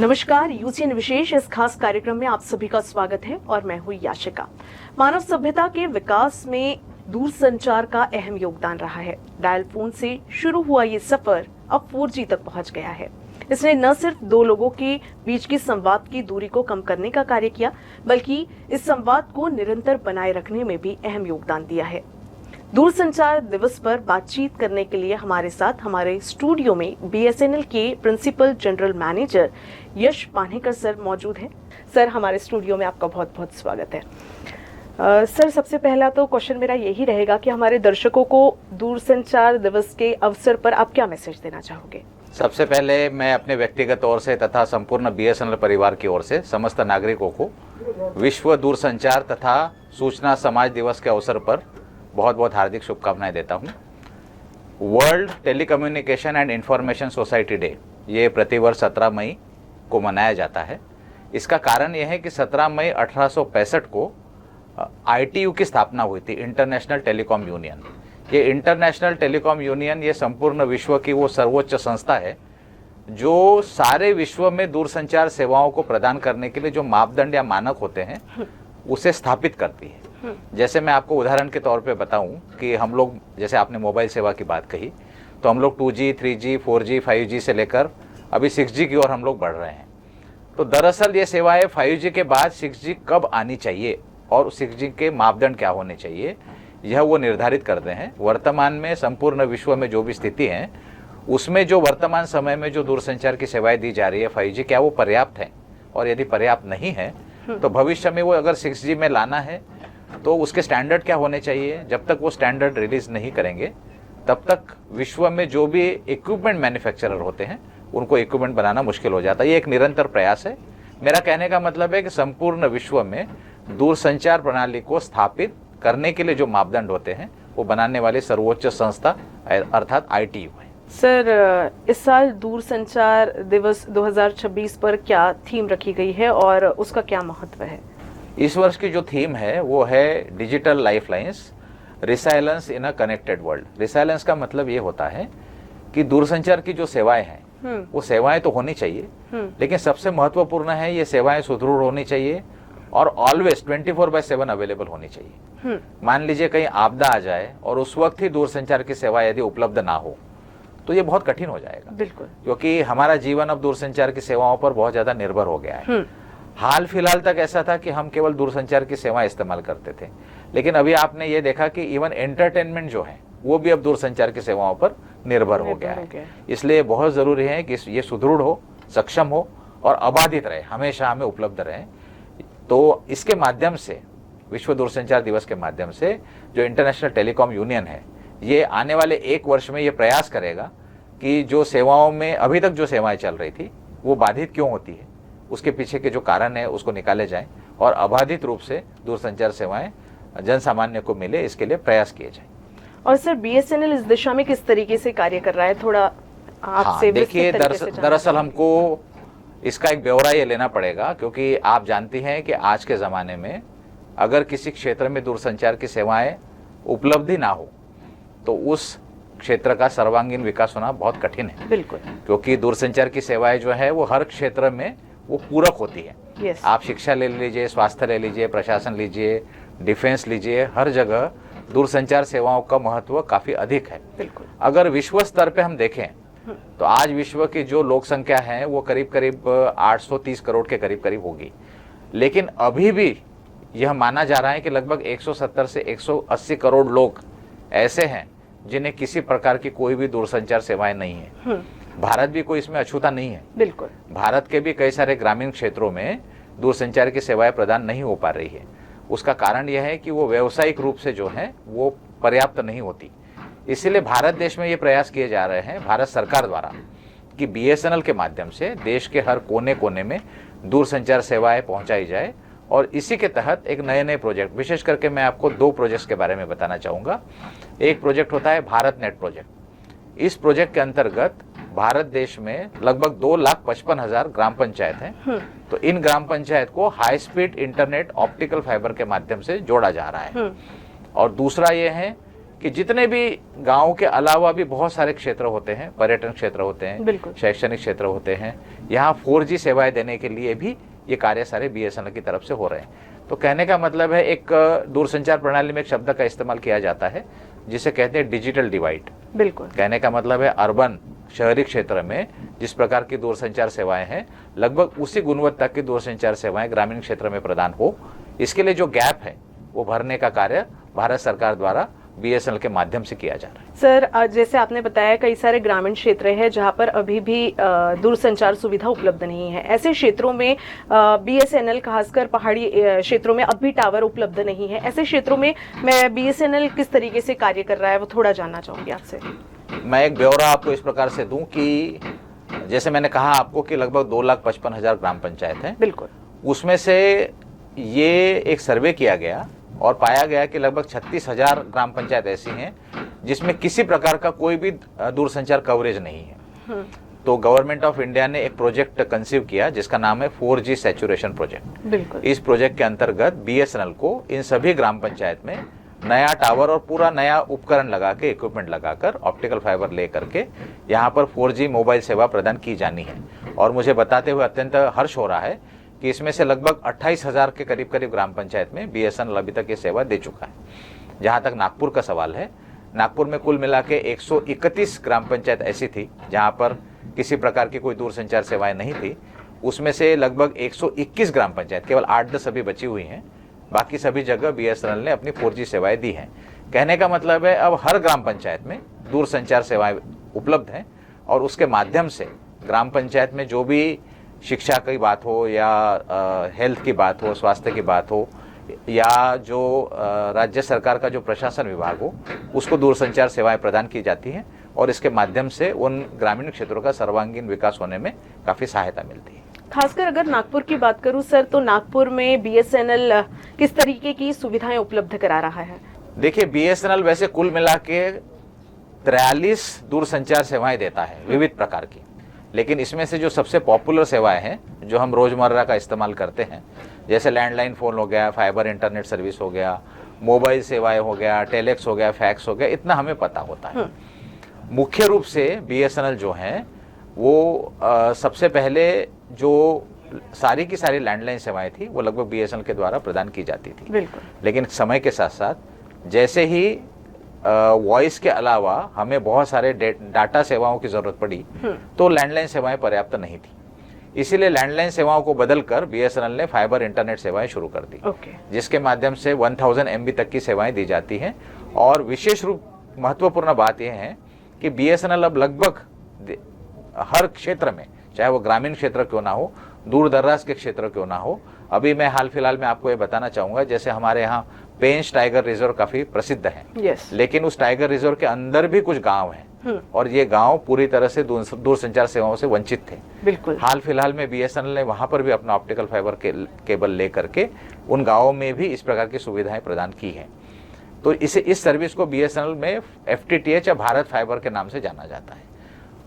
नमस्कार, यूसीएन विशेष इस खास कार्यक्रम में आप सभी का स्वागत है और मैं हूं याशिका। मानव सभ्यता के विकास में दूरसंचार का अहम योगदान रहा है। डायल फोन से शुरू हुआ ये सफर अब 4G तक पहुंच गया है। इसने न सिर्फ दो लोगों के बीच की संवाद की दूरी को कम करने का कार्य किया, बल्कि इस संवाद को निरंतर बनाए रखने में भी अहम योगदान दिया है। दूरसंचार दिवस पर बातचीत करने के लिए हमारे साथ हमारे स्टूडियो में BSNL के प्रिंसिपल जनरल मैनेजर यश पानेकर सर मौजूद हैं। सर, हमारे स्टूडियो में आपका बहुत बहुत स्वागत है। सर, सबसे पहला तो क्वेश्चन मेरा यही रहेगा कि हमारे दर्शकों को दूरसंचार दिवस के अवसर पर आप क्या मैसेज देना चाहोगे? सबसे पहले मैं अपने व्यक्तिगत तौर से तथा संपूर्ण BSNL परिवार की ओर से समस्त नागरिकों को विश्व दूरसंचार तथा सूचना समाज दिवस के अवसर पर बहुत बहुत हार्दिक शुभकामनाएं देता हूं। World telecommunication and information society day ये प्रतिवर्ष 17 मई को मनाया जाता है। इसका कारण यह है कि 17 मई 1865 को ITU की स्थापना हुई थी, इंटरनेशनल टेलीकॉम यूनियन। ये इंटरनेशनल टेलीकॉम यूनियन ये संपूर्ण विश्व की वो सर्वोच्च संस्था है जो सारे विश्व में दूरसंचार सेवाओं को प्रदान करने के लिए जो मापदंड या मानक होते हैं उसे स्थापित करती है। जैसे मैं आपको उदाहरण के तौर पे बताऊं कि हम लोग, जैसे आपने मोबाइल सेवा की बात कही, तो हम लोग 2G, 3G, 4G, 5G से लेकर अभी 6G की ओर हम लोग बढ़ रहे हैं। तो दरअसल ये सेवाएं 5G के बाद 6G कब आनी चाहिए और 6G के मापदंड क्या होने चाहिए, यह वो निर्धारित करते हैं। वर्तमान में संपूर्ण विश्व में जो भी स्थिति है उसमें जो वर्तमान समय में जो दूरसंचार की सेवाएं दी जा रही है 5G, क्या वो पर्याप्त है, और यदि पर्याप्त नहीं है तो भविष्य में वो अगर 6G में लाना है तो उसके स्टैंडर्ड क्या होने चाहिए। जब तक वो स्टैंडर्ड रिलीज नहीं करेंगे तब तक विश्व में जो भी इक्विपमेंट मैन्युफैक्चरर होते हैं उनको इक्विपमेंट बनाना मुश्किल हो जाता है। ये एक निरंतर प्रयास है। मेरा कहने का मतलब है कि संपूर्ण विश्व में दूरसंचार प्रणाली को स्थापित करने के लिए जो मापदंड होते हैं वो बनाने वाली सर्वोच्च संस्था अर्थात ITU है। सर, इस साल दूरसंचार दिवस 2026 पर क्या थीम रखी गई है और उसका क्या महत्व है? इस वर्ष की जो थीम है वो है digital lifelines, resilience in a connected world. Resilience का मतलब ये होता है कि दूरसंचार की जो सेवाएं हैं वो सेवाएं तो होनी चाहिए, लेकिन सबसे महत्वपूर्ण है ये सेवाएं सुदृढ़ होनी चाहिए और ऑलवेज 24/7 अवेलेबल होनी चाहिए। मान लीजिए कहीं आपदा आ जाए और उस वक्त ही दूरसंचार की सेवा यदि उपलब्ध ना हो तो ये बहुत कठिन हो जाएगा। बिल्कुल, क्योंकि हमारा जीवन अब दूरसंचार की सेवाओं पर बहुत ज्यादा निर्भर हो गया है। हाल फिलहाल तक ऐसा था कि हम केवल दूरसंचार की सेवाएं इस्तेमाल करते थे, लेकिन अभी आपने ये देखा कि इवन एंटरटेनमेंट जो है वो भी अब दूरसंचार की सेवाओं पर निर्भर हो गया है। इसलिए बहुत जरूरी है कि ये सुदृढ़ हो, सक्षम हो और अबाधित रहे, हमेशा हमें उपलब्ध रहे। तो इसके माध्यम से, विश्व दूरसंचार दिवस के माध्यम से, जो इंटरनेशनल टेलीकॉम यूनियन है ये आने वाले 1 वर्ष में ये प्रयास करेगा कि जो सेवाओं में अभी तक जो सेवाएं चल रही थी वो बाधित क्यों होती है, उसके पीछे के जो कारण है उसको निकाले जाएं और अबाधित रूप से दूरसंचार सेवाएं जन सामान्य को मिले, इसके लिए प्रयास किए जाएं। और सर, BSNL इस दिशा में किस तरीके से कार्य कर रहा है, थोड़ा आपसे देखिए, दरअसल हमको इसका एक ब्यौरा ये लेना पड़ेगा, क्योंकि आप जानती हैं कि आज के ज़माने में अगर किसी क्षेत्र में दूरसंचार की सेवाएं उपलब्ध ही ना हो तो उस क्षेत्र का सर्वांगीण विकास होना बहुत कठिन है। बिल्कुल, क्योंकि दूरसंचार की सेवाएं जो है वो हर क्षेत्र में वो पूरक होती है। yes. आप शिक्षा ले लीजिए, स्वास्थ्य ले लीजिए, प्रशासन लीजिए, डिफेंस लीजिए, हर जगह दूरसंचार सेवाओं का महत्व काफी अधिक है। बिल्कुल, अगर विश्व स्तर पे हम देखें तो आज विश्व की जो लोक संख्या है वो करीब करीब 830 करोड़ के करीब करीब होगी, लेकिन अभी भी यह माना जा रहा है कि लगभग 170 से 180 करोड़ लोग ऐसे हैं जिन्हें किसी प्रकार की कोई भी दूरसंचार सेवाएं नहीं है। भारत भी कोई इसमें अछूता नहीं है। बिल्कुल, भारत के भी कई सारे ग्रामीण क्षेत्रों में दूरसंचार की सेवाएं प्रदान नहीं हो पा रही है। उसका कारण यह है कि वो व्यावसायिक रूप से जो है वो पर्याप्त नहीं होती। इसीलिए भारत देश में ये प्रयास किए जा रहे हैं भारत सरकार द्वारा कि BSNL के माध्यम से देश के हर कोने कोने में दूरसंचार सेवाएं पहुंचाई जाए। और इसी के तहत एक नए नए प्रोजेक्ट, विशेष करके मैं आपको 2 प्रोजेक्ट्स के बारे में बताना चाहूँगा। एक प्रोजेक्ट होता है भारत नेट प्रोजेक्ट। इस प्रोजेक्ट के अंतर्गत भारत देश में लगभग 2,55,000 ग्राम पंचायत हैं। तो इन ग्राम पंचायत को high speed internet optical fibre के माध्यम से जोड़ा जा रहा है। और दूसरा ये है कि जितने भी गांव के अलावा भी बहुत सारे क्षेत्र होते हैं, पर्यटन क्षेत्र होते हैं, शैक्षणिक क्षेत्र होते हैं, यहाँ 4G सेवाएं देने के लिए भी ये कार्य सारे BSNL की तरफ से हो रहे हैं। तो कहने का मतलब है, एक दूरसंचार प्रणाली में एक शब्द का इस्तेमाल किया जाता है जिसे कहते हैं डिजिटल डिवाइड। बिल्कुल। कहने का मतलब है अर्बन शहरी क्षेत्र में जिस प्रकार की दूरसंचार सेवाएं हैं, लगभग उसी गुणवत्ता की दूरसंचार सेवाएं ग्रामीण क्षेत्र में प्रदान हो, इसके लिए जो गैप है वो भरने का कार्य भारत सरकार द्वारा BSNL के माध्यम से किया जा रहा है। सर, जैसे आपने बताया कई सारे ग्रामीण क्षेत्र हैं जहां पर अभी भी दूरसंचार सुविधा उपलब्ध नहीं है। ऐसे क्षेत्रों में BSNL, खासकर पहाड़ी क्षेत्रों में अब भी टावर उपलब्ध नहीं है। ऐसे क्षेत्रों में BSNL किस तरीके से कार्य कर रहा है वो थोड़ा जानना चाहूंगी आपसे। मैं एक ब्यौरा आपको इस प्रकार से दूं कि जैसे मैंने कहा आपको कि लगभग 2,55,000 ग्राम पंचायत हैं। बिल्कुल। उसमें से ये एक सर्वे किया गया और पाया गया कि लगभग 36,000 ग्राम पंचायत ऐसी हैं जिसमें किसी प्रकार का कोई भी दूरसंचार कवरेज नहीं है। तो गवर्नमेंट ऑफ इंडिया ने एक प्रोजेक्ट कंसीव किया जिसका नाम है 4G सैचुरेशन प्रोजेक्ट। बिल्कुल। इस प्रोजेक्ट के अंतर्गत BSNL को इन सभी ग्राम पंचायत में नया टावर और पूरा नया उपकरण लगा के, इक्विपमेंट लगाकर, ऑप्टिकल फाइबर ले करके यहाँ पर 4G मोबाइल सेवा प्रदान की जानी है। और मुझे बताते हुए अत्यंत हर्ष हो रहा है कि इसमें से लगभग 28,000 के करीब ग्राम पंचायत में BSNL अभी तक ये सेवा दे चुका है। जहाँ तक नागपुर का सवाल है, नागपुर में कुल मिला के 131 ग्राम पंचायत ऐसी थी जहाँ पर किसी प्रकार की कोई दूरसंचार सेवाएं नहीं थी। उसमें से लगभग 121 ग्राम पंचायत, केवल 8-10 अभी बची हुई हैं, बाकी सभी जगह BSNL ने अपनी 4G सेवाएं दी हैं। कहने का मतलब है अब हर ग्राम पंचायत में दूरसंचार सेवाएं उपलब्ध हैं और उसके माध्यम से ग्राम पंचायत में जो भी शिक्षा की बात हो या हेल्थ की बात हो, स्वास्थ्य की बात हो, या जो राज्य सरकार का जो प्रशासन विभाग हो, उसको दूरसंचार सेवाएं प्रदान की जाती हैं और इसके माध्यम से उन ग्रामीण क्षेत्रों का सर्वांगीण विकास होने में काफ़ी सहायता मिलती है। खासकर अगर नागपुर की बात करूं सर, तो नागपुर में BSNL किस तरीके की सुविधाएं उपलब्ध करा रहा है? देखिए, BSNL वैसे कुल मिला के 43 दूरसंचार सेवाएं देता है विविध प्रकार की, लेकिन इसमें से जो सबसे पॉपुलर सेवाएं हैं जो हम रोजमर्रा का इस्तेमाल करते हैं, जैसे लैंडलाइन फ़ोन हो गया, फाइबर इंटरनेट सर्विस हो गया, मोबाइल सेवाएं हो गया, टेलेक्स हो गया, फैक्स हो गया, इतना हमें पता होता है। मुख्य रूप से BSNL जो है वो सबसे पहले जो सारी की सारी लैंडलाइन सेवाएं थी वो लगभग BSNL के द्वारा प्रदान की जाती थी। बिल्कुल। लेकिन समय के साथ साथ जैसे ही वॉइस के अलावा हमें बहुत सारे डाटा सेवाओं की जरूरत पड़ी तो लैंडलाइन सेवाएं पर्याप्त नहीं थी, इसीलिए लैंडलाइन सेवाओं को बदलकर BSNL ने फाइबर इंटरनेट सेवाएं शुरू कर दी। जिसके माध्यम से 1000 MB तक की सेवाएं दी जाती हैं। और विशेष रूप महत्वपूर्ण बात यह है कि BSNL अब लगभग हर क्षेत्र में, चाहे वो ग्रामीण क्षेत्र क्यों ना हो, दूर दराज के क्षेत्र क्यों ना हो, अभी मैं हाल फिलहाल में आपको ये बताना चाहूँगा, जैसे हमारे यहाँ पेंच टाइगर रिजर्व काफ़ी प्रसिद्ध है, लेकिन उस टाइगर रिजर्व के अंदर भी कुछ गांव हैं और ये गांव पूरी तरह से दूरसंचार सेवाओं से वंचित थे। बिल्कुल। हाल फिलहाल में BSNL ने वहाँ पर भी अपना ऑप्टिकल फाइबर केबल ले करके उन गाँवों में भी इस प्रकार की सुविधाएं प्रदान की हैं। तो इस सर्विस को BSNL में FTTH या भारत फाइबर के नाम से जाना जाता है।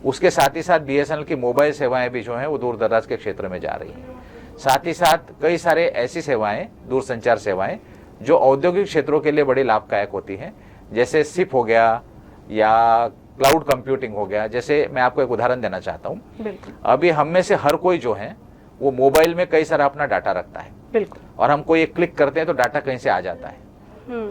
उसके साथ ही साथ BSNL की मोबाइल सेवाएं भी जो हैं वो दूर दराज के क्षेत्र में जा रही हैं। साथ ही साथ कई सारे ऐसी सेवाएं, दूरसंचार सेवाएं जो औद्योगिक क्षेत्रों के लिए बड़ी लाभदायक होती हैं, जैसे SIP हो गया या क्लाउड कंप्यूटिंग हो गया। जैसे मैं आपको एक उदाहरण देना चाहता हूँ, अभी हम में से हर कोई जो है वो मोबाइल में कई सारा अपना डाटा रखता है। बिल्कुल। और हम कोई एक क्लिक करते हैं तो डाटा कहीं से आ जाता है,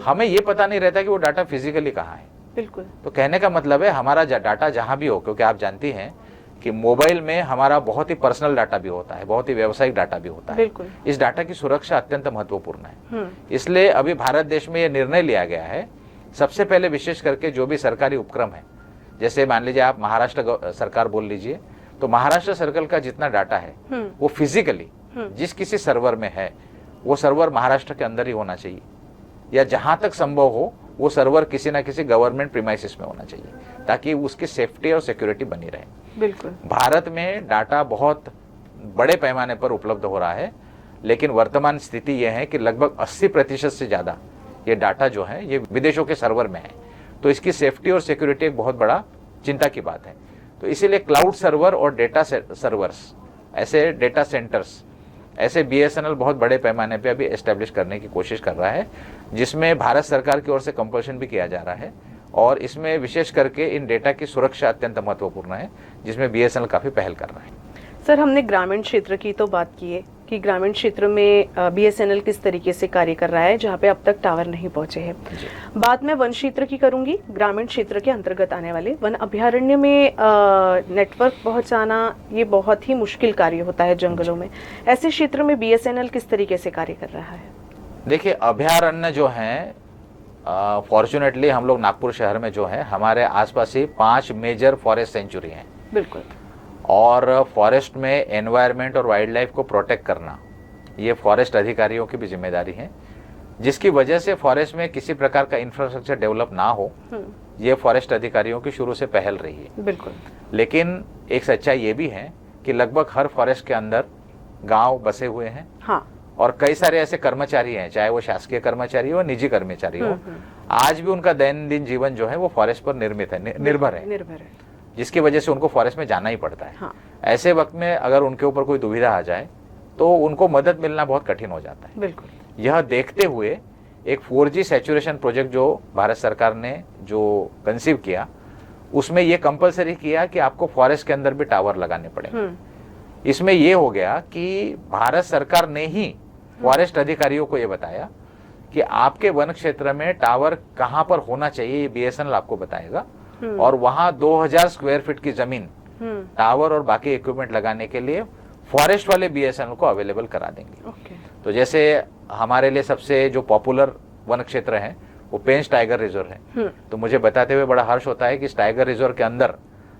हमें ये पता नहीं रहता कि वो डाटा फिजिकली कहाँ है। बिल्कुल। तो कहने का मतलब है हमारा डाटा जहां भी हो, क्योंकि आप जानती हैं कि मोबाइल में हमारा बहुत ही पर्सनल डाटा भी होता है, बहुत ही व्यावसायिक डाटा भी होता है। बिल्कुल। इस डाटा की सुरक्षा अत्यंत महत्वपूर्ण है। इसलिए अभी भारत देश में यह निर्णय लिया गया है, सबसे पहले विशेष करके जो भी सरकारी उपक्रम है, जैसे मान लीजिए आप महाराष्ट्र सरकार बोल लीजिए, तो महाराष्ट्र सर्कल का जितना डाटा है वो फिजिकली जिस किसी सर्वर में है वो सर्वर महाराष्ट्र के अंदर ही होना चाहिए, या जहां तक संभव हो वो सर्वर किसी ना किसी गवर्नमेंट प्रीमाइसिस में होना चाहिए, ताकि उसकी सेफ्टी और सिक्योरिटी बनी रहे। बिल्कुल। भारत में डाटा बहुत बड़े पैमाने पर उपलब्ध हो रहा है, लेकिन वर्तमान स्थिति यह है कि लगभग 80% से ज़्यादा ये डाटा जो है ये विदेशों के सर्वर में है। तो इसकी सेफ्टी और सिक्योरिटी एक बहुत बड़ा चिंता की बात है। तो इसीलिए क्लाउड सर्वर और डेटा सर्वर्स, ऐसे डेटा सेंटर्स, ऐसे BSNL बहुत बड़े पैमाने पे अभी एस्टेब्लिश करने की कोशिश कर रहा है, जिसमें भारत सरकार की ओर से कंपल्शन भी किया जा रहा है और इसमें विशेष करके इन डेटा की सुरक्षा अत्यंत महत्वपूर्ण है, जिसमें बीएसएनएल काफ़ी पहल कर रहा है। सर, हमने ग्रामीण क्षेत्र की तो बात की है कि ग्रामीण क्षेत्र में बीएसएनएल किस तरीके से कार्य कर रहा है जहां पे अब तक टावर नहीं पहुंचे हैं। बात मैं वन क्षेत्र की करूंगी। ग्रामीण क्षेत्र के अंतर्गत आने वाले वन अभ्यारण्य में नेटवर्क पहुंचाना ये बहुत ही मुश्किल कार्य होता है जंगलों में। ऐसे क्षेत्र में बीएसएनएल किस तरीके से कार्य कर रहा है? देखिए, अभ्यारण्य जो हैं, फॉर्चुनेटली हम लोग नागपुर शहर में जो है, हमारे आसपास ही 5 मेजर फॉरेस्ट सेंचुरी हैं। बिल्कुल। और फॉरेस्ट में एनवायरनमेंट और वाइल्ड लाइफ को प्रोटेक्ट करना ये फॉरेस्ट अधिकारियों की भी जिम्मेदारी है, जिसकी वजह से फॉरेस्ट में किसी प्रकार का इंफ्रास्ट्रक्चर डेवलप ना हो, ये फॉरेस्ट अधिकारियों की शुरू से पहल रही है। बिल्कुल। लेकिन एक सच्चाई ये भी है कि लगभग हर फॉरेस्ट के अंदर गांव बसे हुए हैं। हाँ। और कई सारे ऐसे कर्मचारी हैं, चाहे वो शासकीय कर्मचारी हो, निजी कर्मचारी हो, आज भी उनका दैनंदिन जीवन जो है वो फॉरेस्ट पर निर्भर है, जिसकी वजह से उनको फॉरेस्ट में जाना ही पड़ता है। हाँ। ऐसे वक्त में अगर उनके ऊपर कोई दुविधा आ जाए तो उनको मदद मिलना बहुत कठिन हो जाता है। बिल्कुल। यह देखते हुए एक 4G सैचुरेशन प्रोजेक्ट जो भारत सरकार ने जो कंसीव किया, उसमें यह कंपलसरी किया कि आपको फॉरेस्ट के अंदर भी टावर लगाने पड़े। इसमें यह हो गया कि भारत सरकार ने ही फॉरेस्ट अधिकारियों को यह बताया कि आपके वन क्षेत्र में टावर कहां पर होना चाहिए, ये बीएसएनएल आपको बताएगा। और वहां 2000 स्क्वायर फीट की जमीन टावर और बाकी इक्विपमेंट लगाने के लिए फॉरेस्ट वाले बीएसएनएल को अवेलेबल करा देंगे। तो जैसे हमारे लिए सबसे जो पॉपुलर वन क्षेत्र है वो पेंच टाइगर रिजर्व है। तो मुझे बताते हुए बड़ा हर्ष होता है कि इस टाइगर रिजर्व के अंदर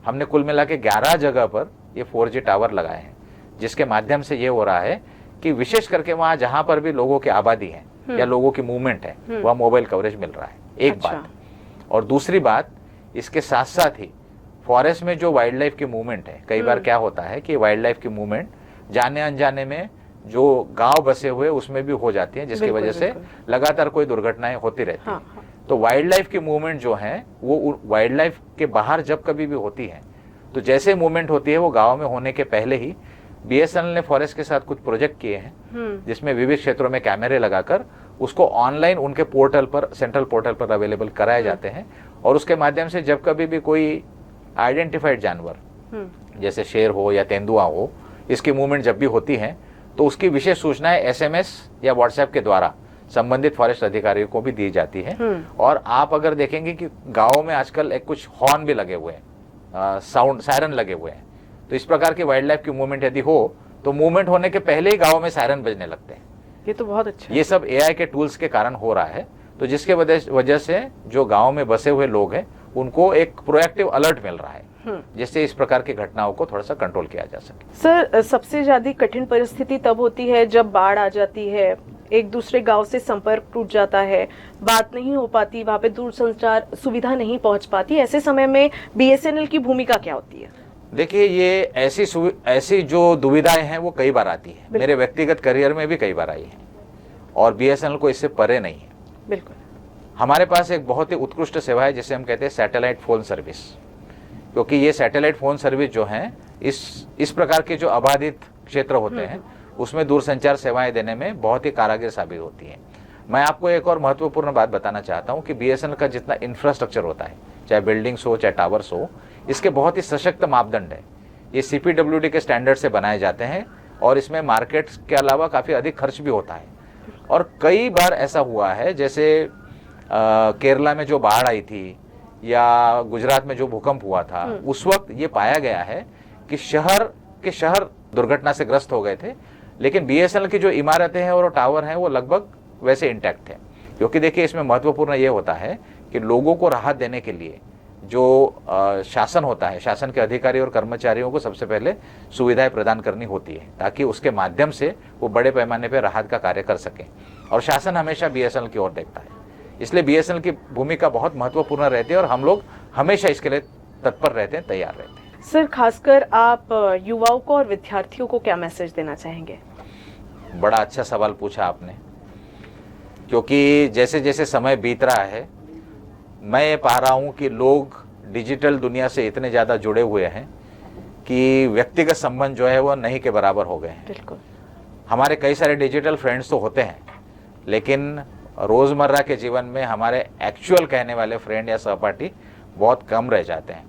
हमने कुल मिला के 11 जगह पर ये 4G टावर लगाए हैं, जिसके माध्यम से ये हो रहा है कि विशेष करके वहां जहां पर भी लोगों की आबादी है या लोगों की मूवमेंट है, वह मोबाइल कवरेज मिल रहा है। एक बात। और दूसरी बात, इसके साथ साथ ही फॉरेस्ट में जो वाइल्ड लाइफ की मूवमेंट है, कई बार क्या होता है कि वाइल्ड लाइफ की मूवमेंट जाने अनजाने में जो गांव बसे हुए उसमें भी हो जाती है, जिसकी वजह से लगातार कोई दुर्घटनाएं होती रहती है। तो वाइल्ड लाइफ की मूवमेंट जो है वो वाइल्ड लाइफ के बाहर जब कभी भी होती है, तो जैसे मूवमेंट होती है वो गाँव में होने के पहले ही बीएसएनएल ने फॉरेस्ट के साथ कुछ प्रोजेक्ट किए हैं, जिसमें विविध क्षेत्रों में कैमरे लगाकर उसको ऑनलाइन उनके पोर्टल पर, सेंट्रल पोर्टल पर अवेलेबल कराए जाते हैं। और उसके माध्यम से जब कभी भी कोई आइडेंटिफाइड जानवर जैसे शेर हो या तेंदुआ हो, इसकी मूवमेंट जब भी होती है तो उसकी विशेष सूचनाएं एसएमएस या व्हाट्सएप के द्वारा संबंधित फॉरेस्ट अधिकारियों को भी दी जाती है। और आप अगर देखेंगे कि गाँव में आजकल एक कुछ हॉर्न भी लगे हुए हैं, साउंड सायरन लगे हुए हैं। तो इस प्रकार की वाइल्ड लाइफ की मूवमेंट यदि हो तो मूवमेंट होने के पहले ही गाँव में सायरन बजने लगते हैं। ये तो बहुत अच्छा। ये सब एआई के टूल्स के कारण हो रहा है। तो जिसके वजह से जो गांव में बसे हुए लोग हैं उनको एक प्रोएक्टिव अलर्ट मिल रहा है, जिससे इस प्रकार की घटनाओं को थोड़ा सा कंट्रोल किया जा सके। सर, सबसे ज्यादा कठिन परिस्थिति तब होती है जब बाढ़ आ जाती है, एक दूसरे गांव से संपर्क टूट जाता है, बात नहीं हो पाती, वहां पे दूरसंचार सुविधा नहीं पहुंच पाती। ऐसे समय में बीएसएनएल की भूमिका क्या होती है? देखिए, ये ऐसी जो दुविधाएं हैं वो कई बार आती है। मेरे व्यक्तिगत करियर में भी कई बार आई है और बीएसएनएल को इससे परे नहीं है। बिल्कुल। हमारे पास एक बहुत ही उत्कृष्ट सेवा है जिसे हम कहते हैं सैटेलाइट फोन सर्विस, क्योंकि ये सैटेलाइट फोन सर्विस जो है इस प्रकार के जो आबादित क्षेत्र होते हैं उसमें दूरसंचार सेवाएं देने में बहुत ही कारागर साबित होती हैं। मैं आपको एक और महत्वपूर्ण बात बताना चाहता हूं कि बीएसएनएल का जितना इंफ्रास्ट्रक्चर होता है, चाहे बिल्डिंग्स हो चाहे टावर्स हो, इसके बहुत ही सशक्त मापदंड है। ये सीपीडब्ल्यूडी के स्टैंडर्ड से बनाए जाते हैं और इसमें मार्केट के अलावा काफ़ी अधिक खर्च भी होता है। और कई बार ऐसा हुआ है, जैसे केरला में जो बाढ़ आई थी या गुजरात में जो भूकंप हुआ था, उस वक्त ये पाया गया है कि शहर दुर्घटना से ग्रस्त हो गए थे, लेकिन बीएसएनएल की जो इमारतें हैं और टावर हैं वो लगभग वैसे इंटैक्ट थे। क्योंकि देखिए, इसमें महत्वपूर्ण ये होता है कि लोगों को राहत देने के लिए जो शासन होता है, शासन के अधिकारी और कर्मचारियों को सबसे पहले सुविधाएं प्रदान करनी होती है, ताकि उसके माध्यम से वो बड़े पैमाने पर राहत का कार्य कर सकें। और शासन हमेशा बीएसएनएल की ओर देखता है, इसलिए बीएसएनएल की भूमिका बहुत महत्वपूर्ण रहती है और हम लोग हमेशा इसके लिए तत्पर रहते हैं, तैयार रहते हैं। सर, खासकर आप युवाओं को और विद्यार्थियों को क्या मैसेज देना चाहेंगे? बड़ा अच्छा सवाल पूछा आपने, क्योंकि जैसे जैसे समय बीत रहा है मैं ये पा रहा हूँ कि लोग डिजिटल दुनिया से इतने ज़्यादा जुड़े हुए हैं कि व्यक्तिगत संबंध जो है वो नहीं के बराबर हो गए हैं। बिल्कुल। हमारे कई सारे डिजिटल फ्रेंड्स तो होते हैं, लेकिन रोज़मर्रा के जीवन में हमारे एक्चुअल कहने वाले फ्रेंड या सहपाठी बहुत कम रह जाते हैं।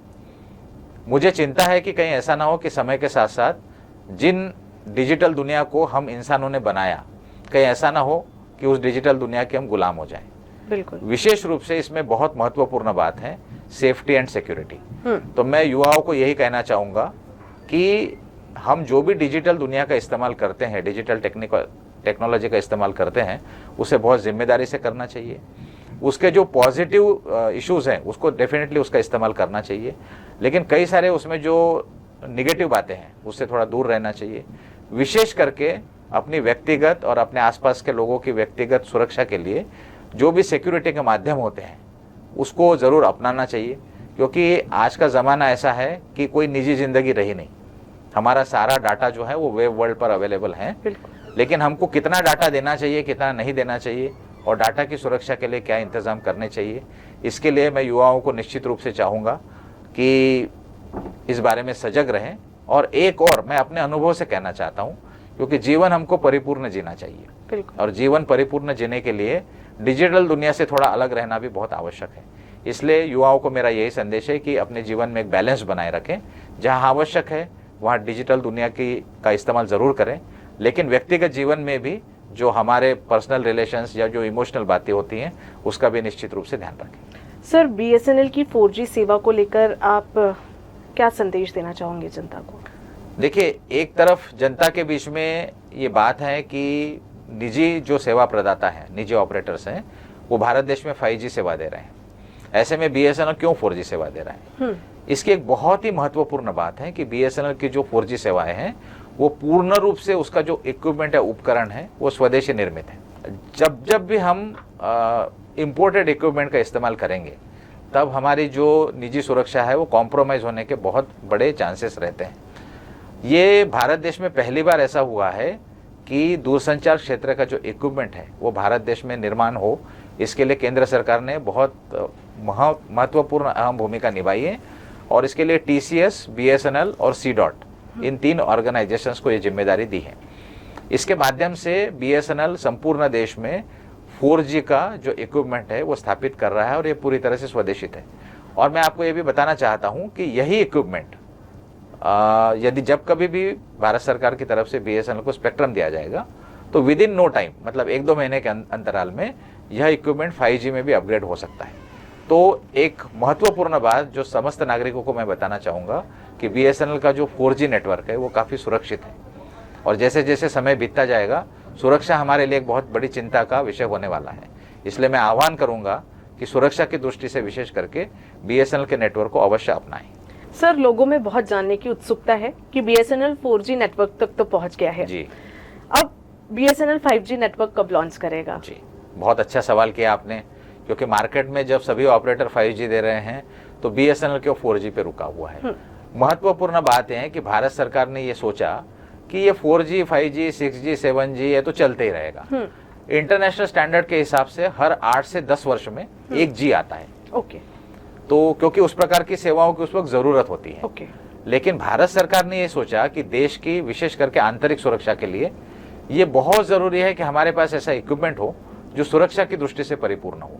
मुझे चिंता है कि कहीं ऐसा ना हो कि समय के साथ साथ जिन डिजिटल दुनिया को हम इंसानों ने बनाया, कहीं ऐसा ना हो कि उस डिजिटल दुनिया के हम गुलाम हो जाएं। बिल्कुल। विशेष रूप से इसमें बहुत महत्वपूर्ण बात है सेफ्टी एंड सिक्योरिटी। तो मैं युवाओं को यही कहना चाहूँगा कि हम जो भी डिजिटल दुनिया का इस्तेमाल करते हैं, डिजिटल टेक्नोलॉजी का इस्तेमाल करते हैं, उसे बहुत जिम्मेदारी से करना चाहिए। उसके जो पॉजिटिव इश्यूज़ हैं उसको डेफिनेटली उसका इस्तेमाल करना चाहिए, लेकिन कई सारे उसमें जो निगेटिव बातें हैं उससे थोड़ा दूर रहना चाहिए। विशेष करके अपनी व्यक्तिगत और अपने आसपास के लोगों की व्यक्तिगत सुरक्षा के लिए जो भी सिक्योरिटी के माध्यम होते हैं उसको ज़रूर अपनाना चाहिए, क्योंकि आज का ज़माना ऐसा है कि कोई निजी ज़िंदगी रही नहीं। हमारा सारा डाटा जो है वो वेब वर्ल्ड पर अवेलेबल है, लेकिन हमको कितना डाटा देना चाहिए, कितना नहीं देना चाहिए और डाटा की सुरक्षा के लिए क्या इंतज़ाम करने चाहिए, इसके लिए मैं युवाओं को निश्चित रूप से चाहूँगा कि इस बारे में सजग रहें। और एक और मैं अपने अनुभव से कहना चाहता हूँ, क्योंकि जीवन हमको परिपूर्ण जीना चाहिए और जीवन परिपूर्ण जीने के लिए डिजिटल दुनिया से थोड़ा अलग रहना भी बहुत आवश्यक है। इसलिए युवाओं को मेरा यही संदेश है कि अपने जीवन में एक बैलेंस बनाए रखें। जहाँ आवश्यक है वहाँ डिजिटल दुनिया का इस्तेमाल ज़रूर करें, लेकिन व्यक्तिगत जीवन में भी जो हमारे पर्सनल रिलेशंस या जो इमोशनल बातें होती हैं उसका भी निश्चित रूप से ध्यान रखें। सर, BSNL की 4G सेवा को लेकर आप क्या संदेश देना चाहोगे जनता को? देखिए, एक तरफ जनता के बीच में ये बात है कि निजी जो सेवा प्रदाता हैं, निजी ऑपरेटर्स हैं, वो भारत देश में 5G सेवा दे रहे हैं। ऐसे में BSNL क्यों 4G सेवा दे रहा है? इसकी एक बहुत ही महत्वपूर्ण बात है कि BSNL की जो 4G सेवाएं हैं वो पूर्ण रूप से उसका जो इक्विपमेंट है, उपकरण है, वो स्वदेशी निर्मित है। जब भी हम इम्पोर्टेड इक्विपमेंट का इस्तेमाल करेंगे तब हमारी जो निजी सुरक्षा है वो कॉम्प्रोमाइज़ होने के बहुत बड़े चांसेस रहते हैं। ये भारत देश में पहली बार ऐसा हुआ है कि दूरसंचार क्षेत्र का जो इक्विपमेंट है वो भारत देश में निर्माण हो, इसके लिए केंद्र सरकार ने बहुत महत्वपूर्ण अहम भूमिका निभाई है और इसके लिए TCS, BSNL और C.DOT इन 3 ऑर्गेनाइजेशंस को ये जिम्मेदारी दी है। इसके माध्यम से BSNL संपूर्ण देश में 4G का जो इक्विपमेंट है वो स्थापित कर रहा है और ये पूरी तरह से स्वदेशित है। और मैं आपको ये भी बताना चाहता हूँ कि यही इक्विपमेंट यदि जब कभी भी भारत सरकार की तरफ से BSNL को स्पेक्ट्रम दिया जाएगा तो विद इन नो टाइम, मतलब 1-2 महीने के अंतराल में यह इक्विपमेंट 5G में भी अपग्रेड हो सकता है। तो एक महत्वपूर्ण बात जो समस्त नागरिकों को मैं बताना चाहूँगा कि BSNL का जो 4G नेटवर्क है वो काफ़ी सुरक्षित है और जैसे जैसे समय बीतता जाएगा सुरक्षा हमारे लिए एक बहुत बड़ी चिंता का विषय होने वाला है। इसलिए मैं आह्वान करूँगा कि सुरक्षा की दृष्टि से विशेष करके BSNL के नेटवर्क को अवश्य अपनाएं। सर, लोगों में बहुत जानने की उत्सुकता है कि BSNL 4G नेटवर्क तक तो पहुंच गया है जी, अब BSNL 5G नेटवर्क कब लॉन्च करेगा? जी, बहुत अच्छा सवाल किया आपने, क्योंकि मार्केट में जब सभी ऑपरेटर 5G दे रहे हैं तो BSNL क्यों 4G पे रुका हुआ है? महत्वपूर्ण बात है कि भारत सरकार ने ये सोचा कि ये 4G, 5G, 6G, 7G ये तो चलते ही रहेगा। इंटरनेशनल स्टैंडर्ड के हिसाब से हर 8 से 10 वर्ष में 1G आता है। ओके। तो क्योंकि उस प्रकार की सेवाओं की उस वक्त ज़रूरत होती है। ओके। लेकिन भारत सरकार ने ये सोचा कि देश की विशेष करके आंतरिक सुरक्षा के लिए ये बहुत ज़रूरी है कि हमारे पास ऐसा इक्विपमेंट हो जो सुरक्षा की दृष्टि से परिपूर्ण हो।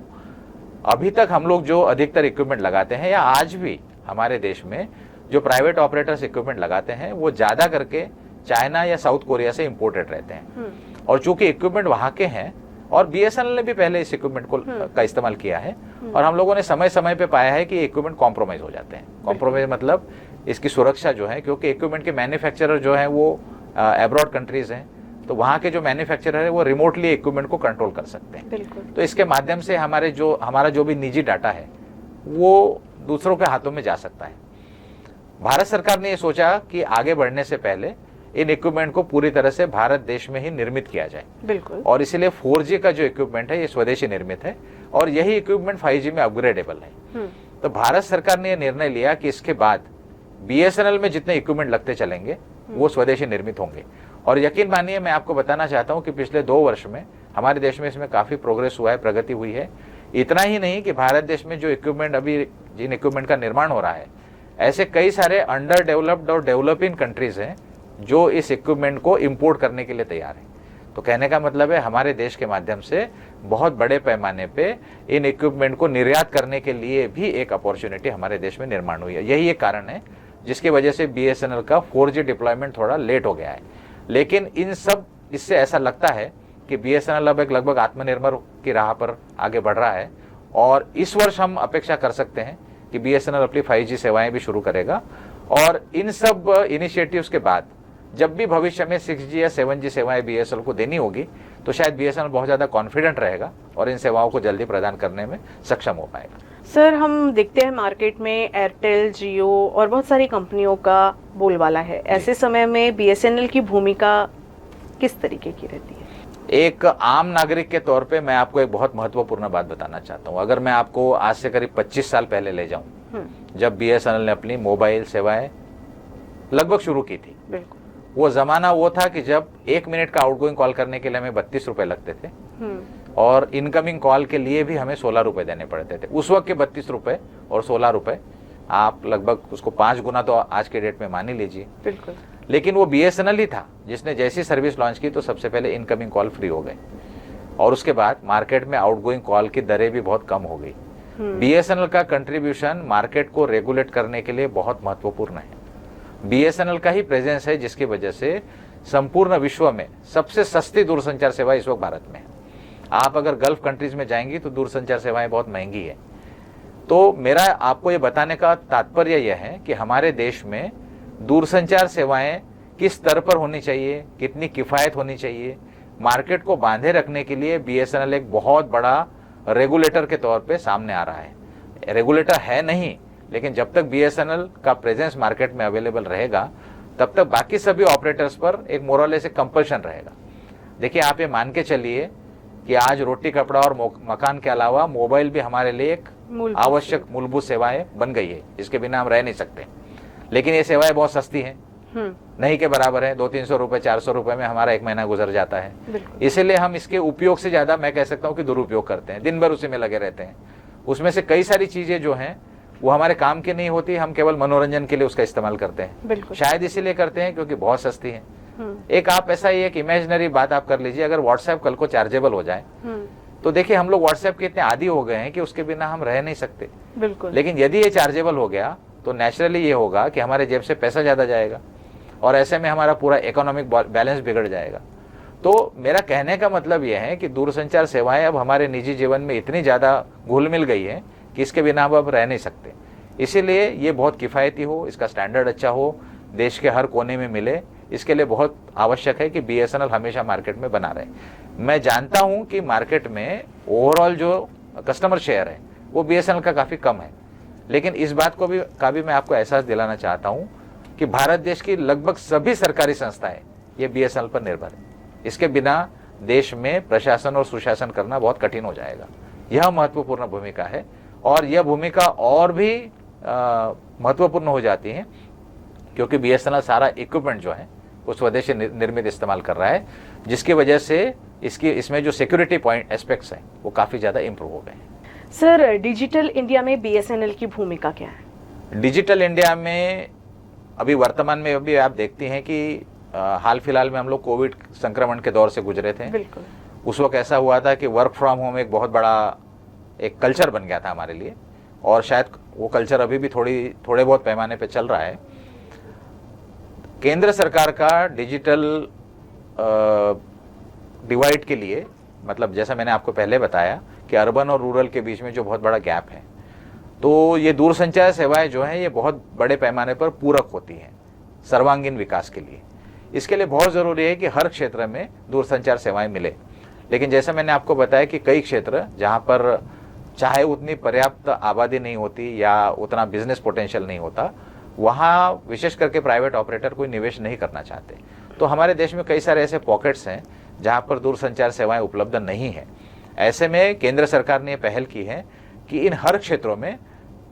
अभी तक हम लोग जो अधिकतर इक्विपमेंट लगाते हैं या आज भी हमारे देश में जो प्राइवेट ऑपरेटर्स इक्विपमेंट लगाते हैं वो ज़्यादा करके चाइना या साउथ कोरिया से इम्पोर्टेड रहते हैं। और चूंकि इक्विपमेंट वहाँ के हैं और BSNL ने भी पहले इस इक्विपमेंट को का इस्तेमाल किया है और हम लोगों ने समय समय पे पाया है कि इक्विपमेंट कॉम्प्रोमाइज़ हो जाते हैं। कॉम्प्रोमाइज़ मतलब इसकी सुरक्षा जो है, क्योंकि इक्विपमेंट के मैन्युफैक्चरर जो हैं वो एब्रॉड कंट्रीज़ हैं, तो वहाँ के जो मैन्युफैक्चरर है वो रिमोटली इक्विपमेंट को कंट्रोल कर सकते हैं। तो इसके माध्यम से हमारा जो भी निजी डाटा है वो दूसरों के हाथों में जा सकता है। भारत सरकार ने ये सोचा कि आगे बढ़ने से पहले इन इक्विपमेंट को पूरी तरह से भारत देश में ही निर्मित किया जाए। बिल्कुल। और इसलिए 4G का जो इक्विपमेंट है ये स्वदेशी निर्मित है और यही इक्विपमेंट 5G में अपग्रेडेबल है। तो भारत सरकार ने यह निर्णय लिया कि इसके बाद BSNL में जितने इक्विपमेंट लगते चलेंगे वो स्वदेशी निर्मित होंगे। और यकीन मानिए, मैं आपको बताना चाहता हूँ कि पिछले 2 वर्ष में हमारे देश में इसमें काफ़ी प्रोग्रेस हुआ है, प्रगति हुई है। इतना ही नहीं कि भारत देश में जो इक्विपमेंट अभी जिन इक्विपमेंट का निर्माण हो रहा है, ऐसे कई सारे अंडर डेवलप्ड और डेवलपिंग कंट्रीज़ हैं जो इस इक्विपमेंट को इंपोर्ट करने के लिए तैयार हैं। तो कहने का मतलब है हमारे देश के माध्यम से बहुत बड़े पैमाने पे इन इक्विपमेंट को निर्यात करने के लिए भी एक अपॉर्चुनिटी हमारे देश में निर्माण हुई है। यही एक कारण है जिसकी वजह से BSNL का 4G डिप्लॉयमेंट थोड़ा लेट हो गया है। लेकिन इन सब इससे ऐसा लगता है कि BSNL अब एक लगभग आत्मनिर्भर की राह पर आगे बढ़ रहा है और इस वर्ष हम अपेक्षा कर सकते हैं कि BSNL अपनी 5G सेवाएं भी शुरू करेगा। और इन सब इनिशिएटिव्स के बाद जब भी भविष्य में 6G या 7G सेवाएं BSNL को देनी होगी तो शायद BSNL बहुत ज़्यादा कॉन्फिडेंट रहेगा और इन सेवाओं को जल्दी प्रदान करने में सक्षम हो पाएगा। सर, हम देखते हैं मार्केट में एयरटेल, जियो और बहुत सारी कंपनियों का बोलबाला है। ऐसे समय में BSNL की भूमिका किस तरीके की रहती है? एक आम नागरिक के तौर पे मैं आपको एक बहुत महत्वपूर्ण बात बताना चाहता हूँ। अगर मैं आपको आज से करीब 25 साल पहले ले जाऊं, जब BSNL ने अपनी मोबाइल सेवाएं लगभग शुरू की थी, बिल्कुल वो जमाना वो था कि जब 1 मिनट का आउटगोइंग कॉल करने के लिए हमें 32 रुपए लगते थे और इनकमिंग कॉल के लिए भी हमें 16 रुपए देने पड़ते थे। उस वक्त के 32 रुपए और 16 रुपए आप लगभग उसको 5 गुना तो आज के डेट में मान ही लीजिए। बिल्कुल। लेकिन वो BSNL ही था जिसने जैसी सर्विस लॉन्च की तो सबसे पहले इनकमिंग कॉल फ्री हो गए और उसके बाद मार्केट में आउटगोइंग कॉल की दरें भी बहुत कम हो गई। BSNL का कंट्रीब्यूशन मार्केट को रेगुलेट करने के लिए बहुत महत्वपूर्ण है। BSNL का ही प्रेजेंस है जिसकी वजह से संपूर्ण विश्व में सबसे सस्ती दूरसंचार सेवा इस वक्त भारत में है। आप अगर गल्फ कंट्रीज में जाएंगी तो दूरसंचार सेवाएं बहुत महंगी है। तो मेरा आपको ये बताने का तात्पर्य यह है कि हमारे देश में दूरसंचार सेवाएं किस स्तर पर होनी चाहिए, कितनी किफ़ायत होनी चाहिए, मार्केट को बांधे रखने के लिए BSNL एक बहुत बड़ा रेगुलेटर के तौर पे सामने आ रहा है। रेगुलेटर है नहीं, लेकिन जब तक BSNL का प्रेजेंस मार्केट में अवेलेबल रहेगा तब तक बाकी सभी ऑपरेटर्स पर एक मोरलेस एक कंपल्शन रहेगा। देखिए, आप ये मान के चलिए कि आज रोटी कपड़ा और मकान के अलावा मोबाइल भी हमारे लिए एक आवश्यक मूलभूत सेवाएं बन गई है, इसके बिना हम रह नहीं सकते। लेकिन ये सेवाएं बहुत सस्ती हैं, नहीं के बराबर है। 200-300 रुपए 400 रुपए में हमारा एक महीना गुजर जाता है। इसीलिए हम इसके उपयोग से ज्यादा मैं कह सकता हूँ कि दुरुपयोग करते हैं, दिन भर उसी में लगे रहते हैं। उसमें से कई सारी चीजें जो हैं वो हमारे काम की नहीं होती, हम केवल मनोरंजन के लिए उसका इस्तेमाल करते हैं। शायद इसीलिए करते हैं क्योंकि बहुत सस्ती है। एक आप ऐसा ही एक इमेजिनरी बात आप कर लीजिए, अगर व्हाट्सएप कल को चार्जेबल हो जाए तो देखिए हम लोग व्हाट्सएप के इतने आदी हो गए हैं कि उसके बिना हम रह नहीं सकते। बिल्कुल। लेकिन यदि ये चार्जेबल हो गया तो नेचुरली ये होगा कि हमारे जेब से पैसा ज्यादा जाएगा और ऐसे में हमारा पूरा इकोनॉमिक बैलेंस बिगड़ जाएगा। तो मेरा कहने का मतलब यह है कि दूरसंचार सेवाएं अब हमारे निजी जीवन में इतनी ज्यादा घुल मिल गई है कि इसके बिना अब रह नहीं सकते। इसीलिए ये बहुत किफ़ायती हो, इसका स्टैंडर्ड अच्छा हो, देश के हर कोने में मिले, इसके लिए बहुत आवश्यक है कि BSNL हमेशा मार्केट में बना रहे। मैं जानता हूं कि मार्केट में ओवरऑल जो कस्टमर शेयर है वो BSNL का काफ़ी कम है, लेकिन इस बात को भी मैं आपको एहसास दिलाना चाहता हूं कि भारत देश की लगभग सभी सरकारी संस्थाएं ये BSNL पर निर्भर है। इसके बिना देश में प्रशासन और सुशासन करना बहुत कठिन हो जाएगा। यह महत्वपूर्ण भूमिका है और यह भूमिका और भी महत्वपूर्ण हो जाती है क्योंकि BSNL सारा इक्विपमेंट जो है वो स्वदेशी निर्मित इस्तेमाल कर रहा है, जिसकी वजह से इसमें जो सिक्योरिटी पॉइंट एस्पेक्ट्स हैं वो काफ़ी ज़्यादा इंप्रूव हो गए हैं। सर, डिजिटल इंडिया में BSNL की भूमिका क्या है? डिजिटल इंडिया में अभी वर्तमान में अभी आप देखती हैं कि हाल फिलहाल में हम लोग कोविड संक्रमण के दौर से गुजरे थे। बिल्कुल। उस वक्त ऐसा हुआ था कि वर्क फ्रॉम होम एक बहुत बड़ा एक कल्चर बन गया था हमारे लिए और शायद वो कल्चर अभी भी थोड़े बहुत पैमाने पे चल रहा है। केंद्र सरकार का डिजिटल डिवाइड के लिए, मतलब जैसा मैंने आपको पहले बताया कि अर्बन और रूरल के बीच में जो बहुत बड़ा गैप है, तो ये दूरसंचार सेवाएं जो हैं ये बहुत बड़े पैमाने पर पूरक होती हैं सर्वांगीण विकास के लिए। इसके लिए बहुत ज़रूरी है कि हर क्षेत्र में दूरसंचार सेवाएं मिले। लेकिन जैसा मैंने आपको बताया कि कई क्षेत्र जहाँ पर चाहे उतनी पर्याप्त आबादी नहीं होती या उतना बिजनेस पोटेंशियल नहीं होता, वहाँ विशेष करके प्राइवेट ऑपरेटर कोई निवेश नहीं करना चाहते। तो हमारे देश में कई सारे ऐसे पॉकेट्स हैं जहाँ पर दूरसंचार सेवाएं उपलब्ध नहीं है। ऐसे में केंद्र सरकार ने पहल की है कि इन हर क्षेत्रों में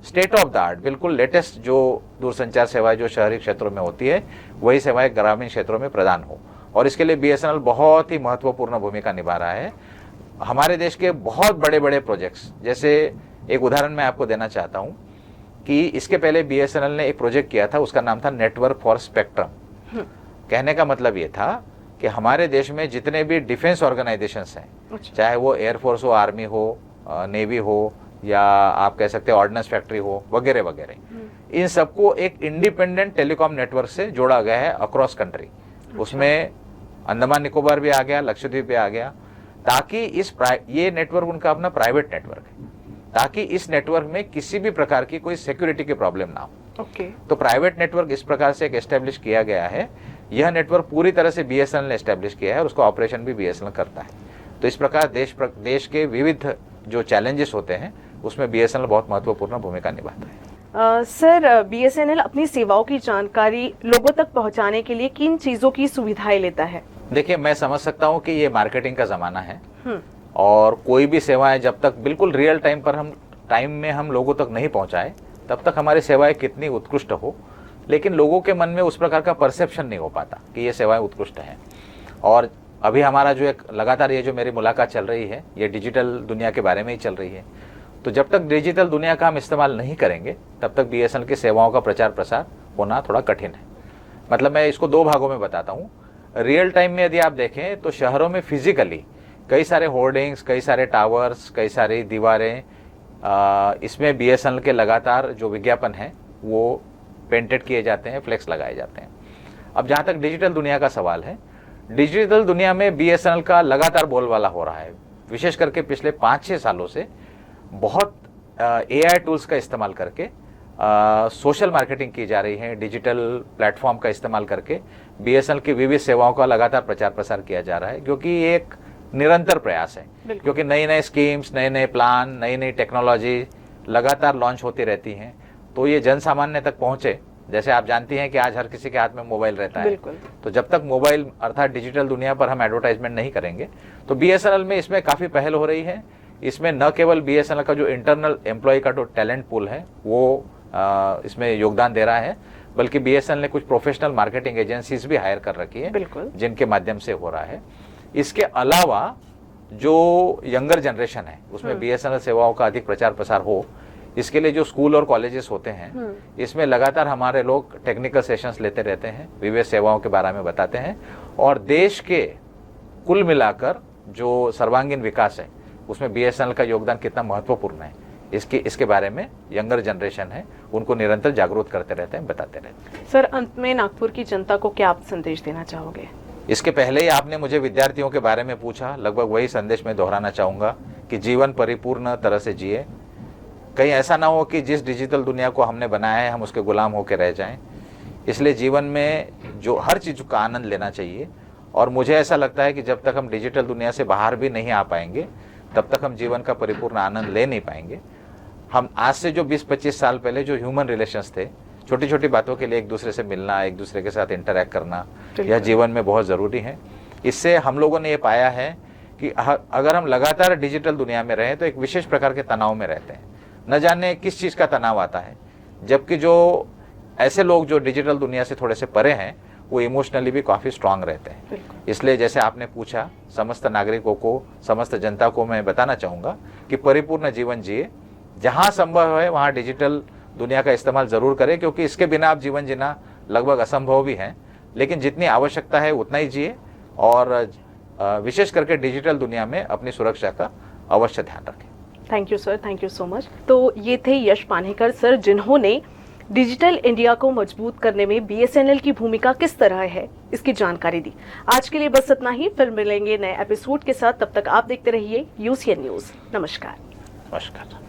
स्टेट ऑफ द आर्ट, बिल्कुल लेटेस्ट जो दूरसंचार सेवाएं जो शहरी क्षेत्रों में होती है वही सेवाएं ग्रामीण क्षेत्रों में प्रदान हो, और इसके लिए BSNL बहुत ही महत्वपूर्ण भूमिका निभा रहा है। हमारे देश के बहुत बड़े बड़े प्रोजेक्ट्स, जैसे एक उदाहरण मैं आपको देना चाहता हूँ कि इसके पहले BSNL ने एक प्रोजेक्ट किया था, उसका नाम था नेटवर्क फॉर स्पेक्ट्रम। कहने का मतलब ये था कि हमारे देश में जितने भी डिफेंस ऑर्गेनाइजेशंस हैं, अच्छा। चाहे वो एयरफोर्स हो, आर्मी हो, नेवी हो, या आप कह सकते हैं ऑर्डिनेंस फैक्ट्री हो, वगैरह वगैरह, इन सबको एक इंडिपेंडेंट टेलीकॉम नेटवर्क से जोड़ा गया है अक्रॉस कंट्री। उसमें अंडमान निकोबार भी आ गया, लक्षद्वीप भी आ गया, ताकि ये नेटवर्क उनका अपना प्राइवेट नेटवर्क है, ताकि इस नेटवर्क में किसी भी प्रकार की कोई सिक्योरिटी की प्रॉब्लम ना हो। तो प्राइवेट नेटवर्क इस प्रकार से एक एस्टेब्लिश किया गया है। यह नेटवर्क पूरी तरह से BSNL ने एस्टेब्लिश किया है और उसका ऑपरेशन भी BSNL करता है। तो इस प्रकार देश के विविध जो चैलेंजेस होते हैं उसमें BSNL बहुत महत्वपूर्ण भूमिका निभाता है। सर, BSNL अपनी सेवाओं की जानकारी लोगों तक पहुंचाने के लिए किन चीजों की सुविधाएं लेता है? देखिए, मैं समझ सकता हूँ कि ये मार्केटिंग का ज़माना है और कोई भी सेवाएं जब तक बिल्कुल रियल टाइम में हम लोगों तक नहीं पहुँचाए तब तक हमारी सेवाएं कितनी उत्कृष्ट हो, लेकिन लोगों के मन में उस प्रकार का परसेप्शन नहीं हो पाता कि ये सेवाएं उत्कृष्ट हैं। और अभी हमारा जो एक लगातार ये जो मेरी मुलाकात चल रही है, ये डिजिटल दुनिया के बारे में ही चल रही है। तो जब तक डिजिटल दुनिया का हम इस्तेमाल नहीं करेंगे तब तक BSNL की सेवाओं का प्रचार प्रसार होना थोड़ा कठिन है। मतलब मैं इसको दो भागों में बताता हूँ। रियल टाइम में यदि आप देखें तो शहरों में फिजिकली कई सारे होर्डिंग्स, कई सारे टावर्स, कई सारी दीवारें, इसमें BSNL के लगातार जो विज्ञापन है वो पेंटेड किए जाते हैं, फ्लेक्स लगाए जाते हैं। अब जहाँ तक डिजिटल दुनिया का सवाल है, डिजिटल दुनिया में BSNL का लगातार बोलबाला हो रहा है। विशेष करके पिछले 5-6 सालों से बहुत AI टूल्स का इस्तेमाल करके सोशल मार्केटिंग की जा रही है। डिजिटल प्लेटफॉर्म का इस्तेमाल करके BSNL की विविध सेवाओं का लगातार प्रचार प्रसार किया जा रहा है, क्योंकि ये एक निरंतर प्रयास है। क्योंकि नई नई स्कीम्स, नए नए प्लान, नई नई टेक्नोलॉजी लगातार लॉन्च होती रहती हैं, तो ये जन सामान्य तक पहुँचे। जैसे आप जानती हैं कि आज हर किसी के हाथ में मोबाइल रहता है, तो जब तक मोबाइल अर्थात डिजिटल दुनिया पर हम एडवर्टाइजमेंट नहीं करेंगे तो BSNL में इसमें काफ़ी पहल हो रही है। इसमें न केवल BSNL का जो इंटरनल एम्प्लॉय का जो टैलेंट पूल है वो इसमें योगदान दे रहा है, बल्कि BSNL ने कुछ प्रोफेशनल मार्केटिंग एजेंसीज भी हायर कर रखी है जिनके माध्यम से हो रहा है। इसके अलावा जो यंगर जनरेशन है उसमें BSNL सेवाओं का अधिक प्रचार प्रसार हो, इसके लिए जो स्कूल और कॉलेजेस होते हैं इसमें लगातार हमारे लोग टेक्निकल सेशंस लेते रहते हैं, विविध सेवाओं के बारे में बताते हैं, और देश के कुल मिलाकर जो सर्वांगीण विकास है उसमें BSNL का योगदान कितना महत्वपूर्ण है इसके बारे में यंगर जनरेशन है उनको निरंतर जागरूक करते रहते हैं, बताते रहते हैं। सर, अंत में नागपुर की जनता को क्या आप संदेश देना चाहोगे? इसके पहले ही आपने मुझे विद्यार्थियों के बारे में पूछा, लगभग वही संदेश मैं दोहराना चाहूँगा कि जीवन परिपूर्ण तरह से जिए। कहीं ऐसा ना हो कि जिस डिजिटल दुनिया को हमने बनाया है हम उसके गुलाम होकर रह जाएं। इसलिए जीवन में जो हर चीज़ का आनंद लेना चाहिए, और मुझे ऐसा लगता है कि जब तक हम डिजिटल दुनिया से बाहर भी नहीं आ पाएंगे तब तक हम जीवन का परिपूर्ण आनंद ले नहीं पाएंगे। हम आज से जो 20-25 साल पहले जो ह्यूमन रिलेशंस थे, छोटी छोटी बातों के लिए एक दूसरे से मिलना, एक दूसरे के साथ इंटरैक्ट करना, यह जीवन में बहुत ज़रूरी है। इससे हम लोगों ने ये पाया है कि अगर हम लगातार डिजिटल दुनिया में रहें तो एक विशेष प्रकार के तनाव में रहते हैं, न जाने किस चीज़ का तनाव आता है। जबकि जो ऐसे लोग जो डिजिटल दुनिया से थोड़े से परे हैं वो इमोशनली भी काफ़ी स्ट्रांग रहते हैं। इसलिए जैसे आपने पूछा, समस्त नागरिकों को, समस्त जनता को मैं बताना चाहूँगा कि परिपूर्ण जीवन जिए। जहाँ संभव है वहाँ डिजिटल दुनिया का इस्तेमाल ज़रूर करें, क्योंकि इसके बिना आप जीवन जीना लगभग असंभव भी है। लेकिन जितनी आवश्यकता है उतना ही जिए, और विशेष करके डिजिटल दुनिया में अपनी सुरक्षा का अवश्य ध्यान रखें। Thank you sir, thank you so much. तो ये थे यश पानेकर सर, जिन्होंने डिजिटल इंडिया को मजबूत करने में BSNL की भूमिका किस तरह है इसकी जानकारी दी। आज के लिए बस इतना ही, फिर मिलेंगे नए एपिसोड के साथ। तब तक आप देखते रहिए UCN न्यूज़। नमस्कार। नमस्कार।